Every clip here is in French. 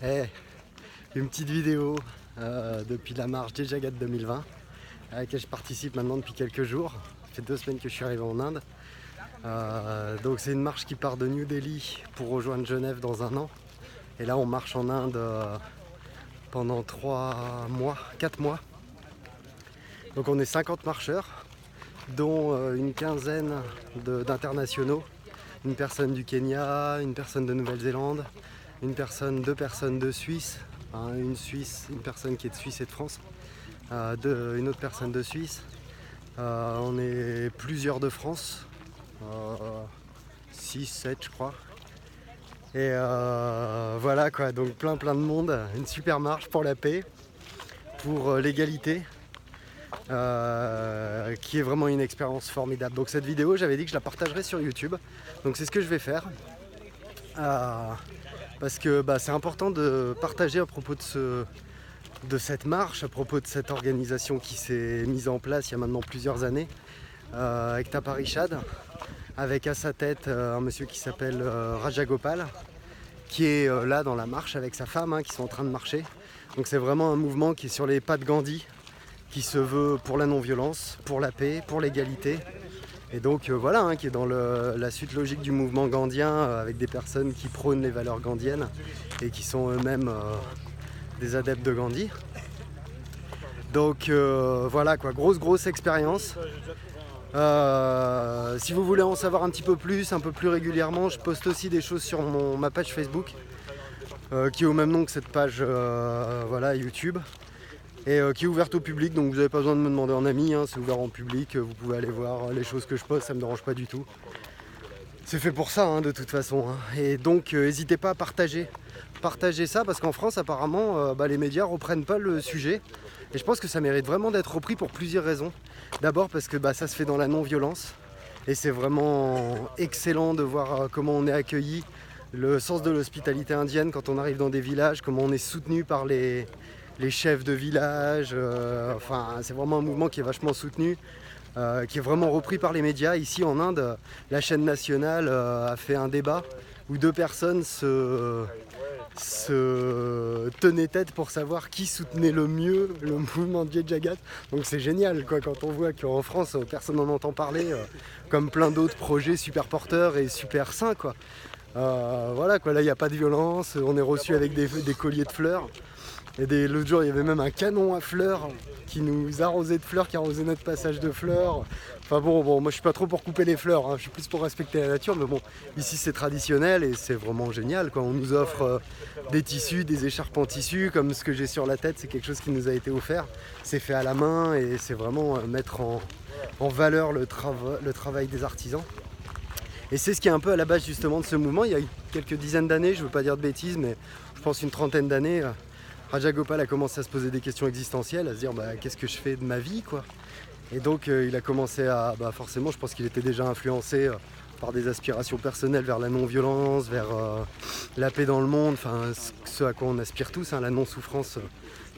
Eh, une petite vidéo depuis la marche Jai Jagat 2020 à laquelle je participe maintenant depuis quelques jours. Ça fait 2 semaines que je suis arrivé en Inde. Donc c'est une marche qui part de New Delhi pour rejoindre Genève dans un an. Et là on marche en Inde pendant 3 mois, 4 mois. Donc on est 50 marcheurs, dont une quinzaine d'internationaux. Une personne du Kenya, une personne de Nouvelle-Zélande, deux personnes de Suisse, une personne qui est de Suisse et de France, une autre personne de Suisse. On est plusieurs de France, 6, 7 je crois. Et voilà quoi, donc plein de monde, une super marche pour la paix, pour l'égalité. Qui est vraiment une expérience formidable. Donc cette vidéo, j'avais dit que je la partagerais sur YouTube. Donc c'est ce que je vais faire. Parce que c'est important de partager à propos de cette marche, à propos de cette organisation qui s'est mise en place il y a maintenant plusieurs années, avec Taparishad, avec à sa tête un monsieur qui s'appelle Rajagopal, qui est là dans la marche avec sa femme, qui sont en train de marcher. Donc c'est vraiment un mouvement qui est sur les pas de Gandhi, qui se veut pour la non-violence, pour la paix, pour l'égalité. Et donc voilà, qui est dans la suite logique du mouvement gandhien, avec des personnes qui prônent les valeurs gandhiennes et qui sont eux-mêmes des adeptes de Gandhi. Donc voilà quoi, grosse expérience. Si vous voulez en savoir un petit peu plus, un peu plus régulièrement, je poste aussi des choses sur ma page Facebook, qui est au même nom que cette page YouTube. Et qui est ouverte au public, donc vous n'avez pas besoin de me demander en ami, c'est ouvert en public, vous pouvez aller voir les choses que je poste, ça me dérange pas du tout. C'est fait pour ça de toute façon. Et donc n'hésitez pas à partager ça, parce qu'en France apparemment les médias reprennent pas le sujet. Et je pense que ça mérite vraiment d'être repris pour plusieurs raisons. D'abord parce que ça se fait dans la non-violence, et c'est vraiment excellent de voir comment on est accueilli, le sens de l'hospitalité indienne quand on arrive dans des villages, comment on est soutenu par les chefs de village, c'est vraiment un mouvement qui est vachement soutenu, qui est vraiment repris par les médias. Ici en Inde, la chaîne nationale a fait un débat où 2 personnes se tenaient tête pour savoir qui soutenait le mieux le mouvement de Jai Jagat. Donc c'est génial quoi, quand on voit qu'en France personne n'en entend parler, comme plein d'autres projets super porteurs et super sains quoi. Voilà quoi, là il n'y a pas de violence, on est reçu avec des colliers de fleurs. Et l'autre jour, il y avait même un canon à fleurs qui nous arrosait de fleurs, qui arrosait notre passage de fleurs. Enfin bon, moi je suis pas trop pour couper les fleurs, je suis plus pour respecter la nature, mais bon, ici c'est traditionnel et c'est vraiment génial quoi. On nous offre des tissus, des écharpes en tissu, comme ce que j'ai sur la tête, c'est quelque chose qui nous a été offert. C'est fait à la main et c'est vraiment mettre en valeur le travail des artisans. Et c'est ce qui est un peu à la base justement de ce mouvement. Il y a quelques dizaines d'années, je veux pas dire de bêtises, mais je pense une trentaine d'années, Rajagopal a commencé à se poser des questions existentielles, à se dire qu'est-ce que je fais de ma vie quoi. Et donc il a commencé à, forcément je pense qu'il était déjà influencé par des aspirations personnelles vers la non-violence, vers la paix dans le monde, ce à quoi on aspire tous, la non-souffrance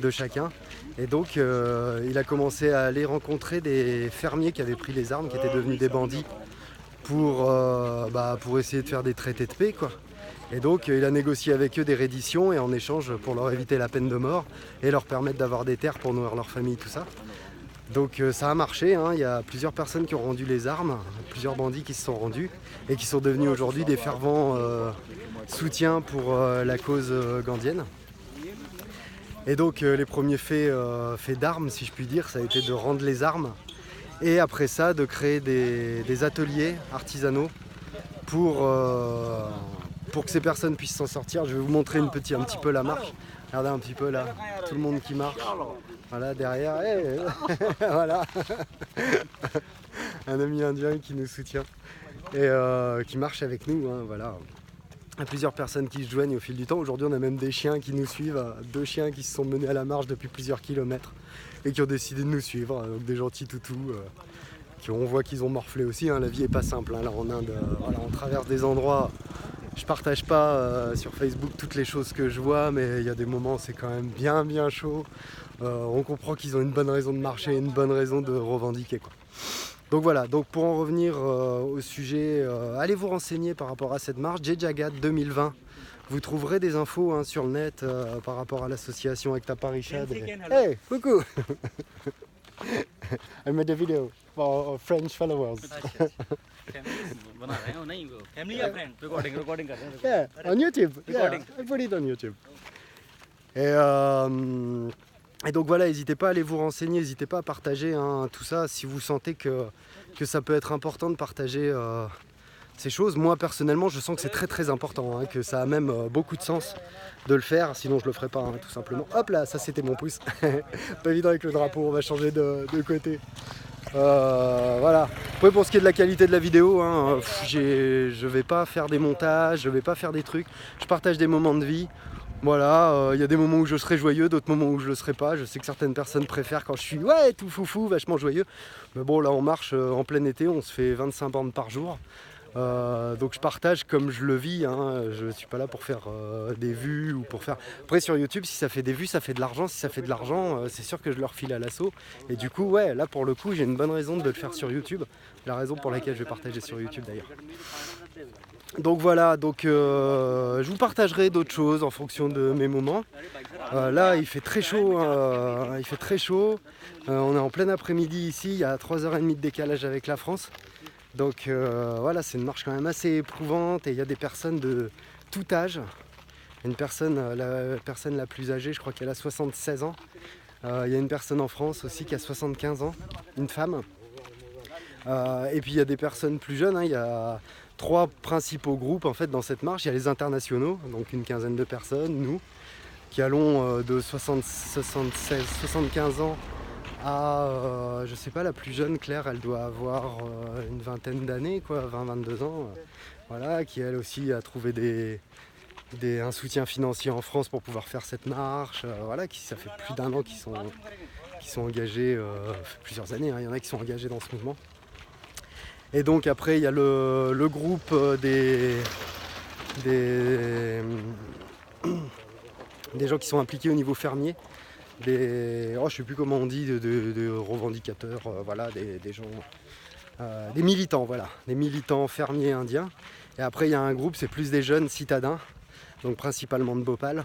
de chacun. Et donc il a commencé à aller rencontrer des fermiers qui avaient pris les armes, qui étaient devenus des bandits, pour essayer de faire des traités de paix quoi. Et donc il a négocié avec eux des redditions et en échange pour leur éviter la peine de mort et leur permettre d'avoir des terres pour nourrir leur famille, tout ça. Donc ça a marché, il y a plusieurs personnes qui ont rendu les armes, plusieurs bandits qui se sont rendus et qui sont devenus aujourd'hui des fervents soutiens pour la cause gandhienne. Et donc les premiers faits d'armes, si je puis dire, ça a été de rendre les armes et après ça de créer des ateliers artisanaux pour que ces personnes puissent s'en sortir. Je vais vous montrer un petit peu la marche. Regardez un petit peu là, tout le monde qui marche. Voilà, derrière, voilà. Un ami indien qui nous soutient et qui marche avec nous, voilà. Il y a plusieurs personnes qui se joignent au fil du temps. Aujourd'hui, on a même des chiens qui nous suivent, 2 chiens qui se sont menés à la marche depuis plusieurs kilomètres et qui ont décidé de nous suivre. Donc des gentils toutous. On voit qu'ils ont morflé aussi, la vie est pas simple là en Inde, on traverse des endroits, je partage pas sur Facebook toutes les choses que je vois, mais il y a des moments c'est quand même bien chaud, on comprend qu'ils ont une bonne raison de marcher, une bonne raison de revendiquer quoi. Donc voilà, donc pour en revenir au sujet, allez vous renseigner par rapport à cette marche, Jai Jagat 2020, Vous trouverez des infos hein, sur le net par rapport à l'association Ekta Parishad. Hey, coucou. I made a video for French followers. Yeah, on YouTube. Yeah, I put it on YouTube. Et donc voilà, n'hésitez pas à aller vous renseigner, n'hésitez pas à partager hein, tout ça si vous sentez que ça peut être important de partager ces choses. Moi personnellement je sens que c'est très très important, hein, que ça a même beaucoup de sens de le faire, sinon je le ferai pas hein, tout simplement. Hop là, ça c'était mon pouce. Pas évident avec le drapeau, on va changer de côté. Voilà. Après pour ce qui est de la qualité de la vidéo, hein, je vais pas faire des montages, je vais pas faire des trucs, je partage des moments de vie. Voilà, y a des moments où je serai joyeux, d'autres moments où je le serai pas. Je sais que certaines personnes préfèrent quand je suis ouais tout foufou, vachement joyeux. Mais bon là on marche en plein été, on se fait 25 bornes par jour. Donc je partage comme je le vis, hein. Je suis pas là pour faire des vues ou pour faire... Après sur YouTube, si ça fait des vues, ça fait de l'argent. Si ça fait de l'argent, c'est sûr que je leur file à l'assaut. Et du coup, ouais, là pour le coup, j'ai une bonne raison de le faire sur YouTube. La raison pour laquelle je vais partager sur YouTube d'ailleurs. Donc voilà, donc je vous partagerai d'autres choses en fonction de mes moments. Là il fait très chaud, il fait très chaud. On est en plein après-midi ici, il y a 3h30 de décalage avec la France. Donc voilà, c'est une marche quand même assez éprouvante et il y a des personnes de tout âge. Une personne, la personne la plus âgée, je crois qu'elle a 76 ans. Il y a une personne en France aussi qui a 75 ans, une femme. Et puis il y a des personnes plus jeunes, hein. Il y a 3 principaux groupes en fait dans cette marche. Il y a les internationaux, donc une quinzaine de personnes, nous, qui allons de 75 ans à, je sais pas, la plus jeune, Claire, elle doit avoir une vingtaine d'années, quoi, 20-22 ans. Voilà, qui elle aussi a trouvé un soutien financier en France pour pouvoir faire cette marche. Voilà, ça fait plus d'1 an qu'ils sont engagés, plusieurs années, hein. Il y en a qui sont engagés dans ce mouvement. Et donc après il y a le groupe des gens qui sont impliqués au niveau fermier, je sais plus comment on dit, de revendicateurs, voilà, des gens, des militants, voilà, des militants fermiers indiens. Et après il y a un groupe, c'est plus des jeunes citadins, donc principalement de Bhopal.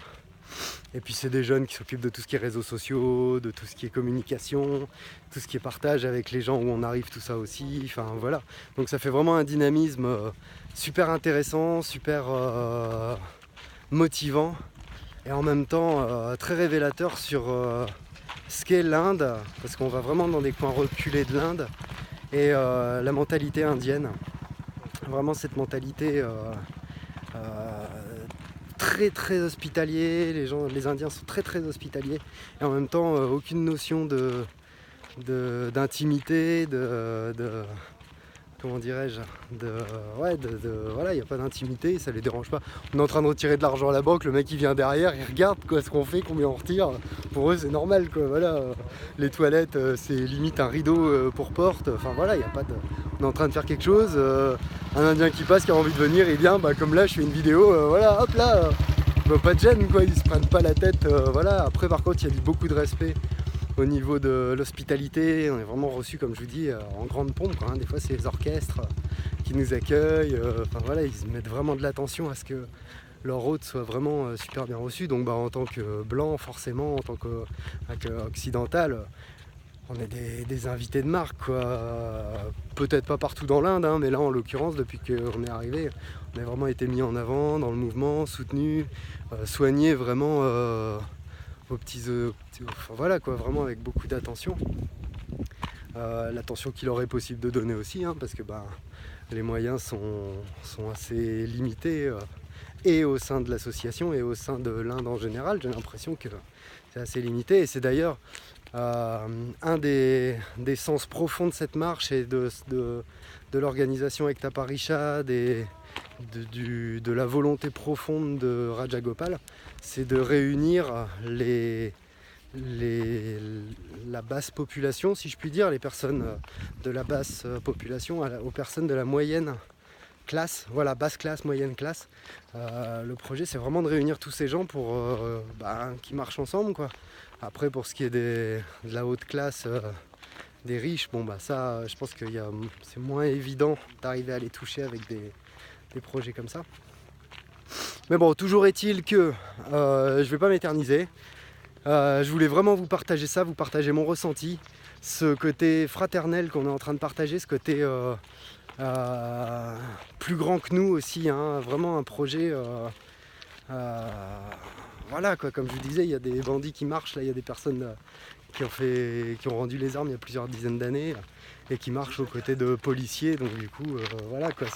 Et puis c'est des jeunes qui s'occupent de tout ce qui est réseaux sociaux, de tout ce qui est communication, tout ce qui est partage avec les gens où on arrive, tout ça aussi, enfin voilà. Donc ça fait vraiment un dynamisme super intéressant, super motivant et en même temps très révélateur sur ce qu'est l'Inde, parce qu'on va vraiment dans des coins reculés de l'Inde et la mentalité indienne. Vraiment cette mentalité très très hospitalier, les Indiens sont très très hospitaliers et en même temps aucune notion d'intimité, comment dirais-je, voilà, il n'y a pas d'intimité, ça les dérange pas. On est en train de retirer de l'argent à la banque, le mec il vient derrière, il regarde quoi ce qu'on fait, combien on retire, pour eux c'est normal quoi, voilà. Les toilettes c'est limite un rideau pour porte, enfin voilà, il y a pas de... On est en train de faire quelque chose, un Indien qui passe, qui a envie de venir, il vient, comme là je fais une vidéo, voilà, hop là, pas de gêne quoi, ils se prennent pas la tête, voilà. Après par contre il y a beaucoup de respect au niveau de l'hospitalité, on est vraiment reçus comme je vous dis en grande pompe quoi, hein. Des fois c'est les orchestres qui nous accueillent, enfin voilà, ils mettent vraiment de l'attention à ce que leur hôte soit vraiment super bien reçu. Donc en tant que blanc forcément, en tant qu'occidental, on est des invités de marque quoi. Peut-être pas partout dans l'Inde, hein, mais là en l'occurrence depuis qu'on est arrivé, on a vraiment été mis en avant dans le mouvement, soutenu, soigné vraiment aux petits enfin, voilà quoi, vraiment avec beaucoup d'attention. L'attention qu'il aurait possible de donner aussi, hein, parce que les moyens sont assez limités et au sein de l'association et au sein de l'Inde en général. J'ai l'impression que c'est assez limité et c'est d'ailleurs un des sens profonds de cette marche et de l'organisation Ekta Parishad et de la volonté profonde de Raja Gopal, c'est de réunir la basse population, si je puis dire, les personnes de la basse population aux personnes de la moyenne classe, voilà, basse classe, moyenne classe. Le projet c'est vraiment de réunir tous ces gens pour qui marchent ensemble quoi. Après pour ce qui est de la haute classe, des riches, ça je pense que c'est moins évident d'arriver à les toucher avec des projets comme ça. Mais bon, toujours est-il que je vais pas m'éterniser. Je voulais vraiment vous partager ça, vous partager mon ressenti, ce côté fraternel qu'on est en train de partager, ce côté plus grand que nous aussi, hein, vraiment un projet. Voilà quoi, comme je vous disais, il y a des bandits qui marchent, là il y a des personnes qui ont rendu les armes il y a plusieurs dizaines d'années et qui marchent aux côtés de policiers, donc du coup voilà quoi,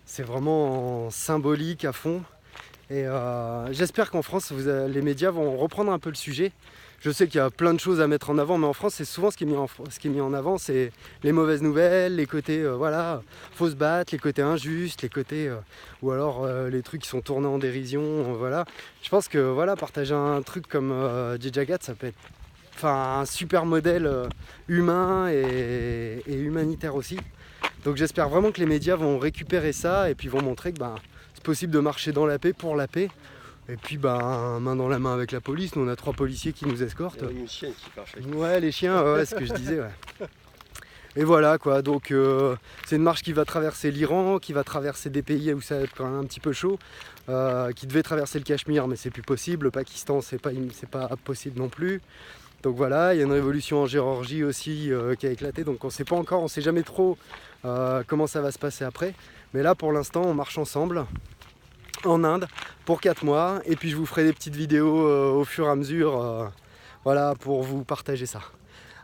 c'est vraiment symbolique à fond. Et j'espère qu'en France, les médias vont reprendre un peu le sujet. Je sais qu'il y a plein de choses à mettre en avant, mais en France, c'est souvent ce qui est mis en avant, c'est les mauvaises nouvelles, les côtés, voilà, faut se battre, les côtés injustes, les côtés, ou alors les trucs qui sont tournés en dérision, voilà. Je pense que voilà, partager un truc comme Jay Jagat, ça peut être un super modèle humain et humanitaire aussi. Donc j'espère vraiment que les médias vont récupérer ça et puis vont montrer que c'est possible de marcher dans la paix pour la paix. Et puis main dans la main avec la police, nous on a 3 policiers qui nous escortent. Il y a une chienne qui marche avec. Ouais, les chiens, ouais, c'est ce que je disais. Ouais. Et voilà quoi, donc c'est une marche qui va traverser l'Iran, qui va traverser des pays où ça va être quand même un petit peu chaud, qui devait traverser le Cachemire mais c'est plus possible, le Pakistan c'est pas possible non plus. Donc voilà, il y a une révolution en Géorgie aussi qui a éclaté, donc on sait pas encore, on sait jamais trop comment ça va se passer après. Mais là pour l'instant on marche ensemble en Inde pour 4 mois et puis je vous ferai des petites vidéos au fur et à mesure voilà, pour vous partager ça.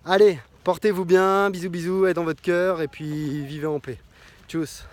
Allez, portez-vous bien, bisous bisous, aide dans votre cœur et puis vivez en paix. Tchuss.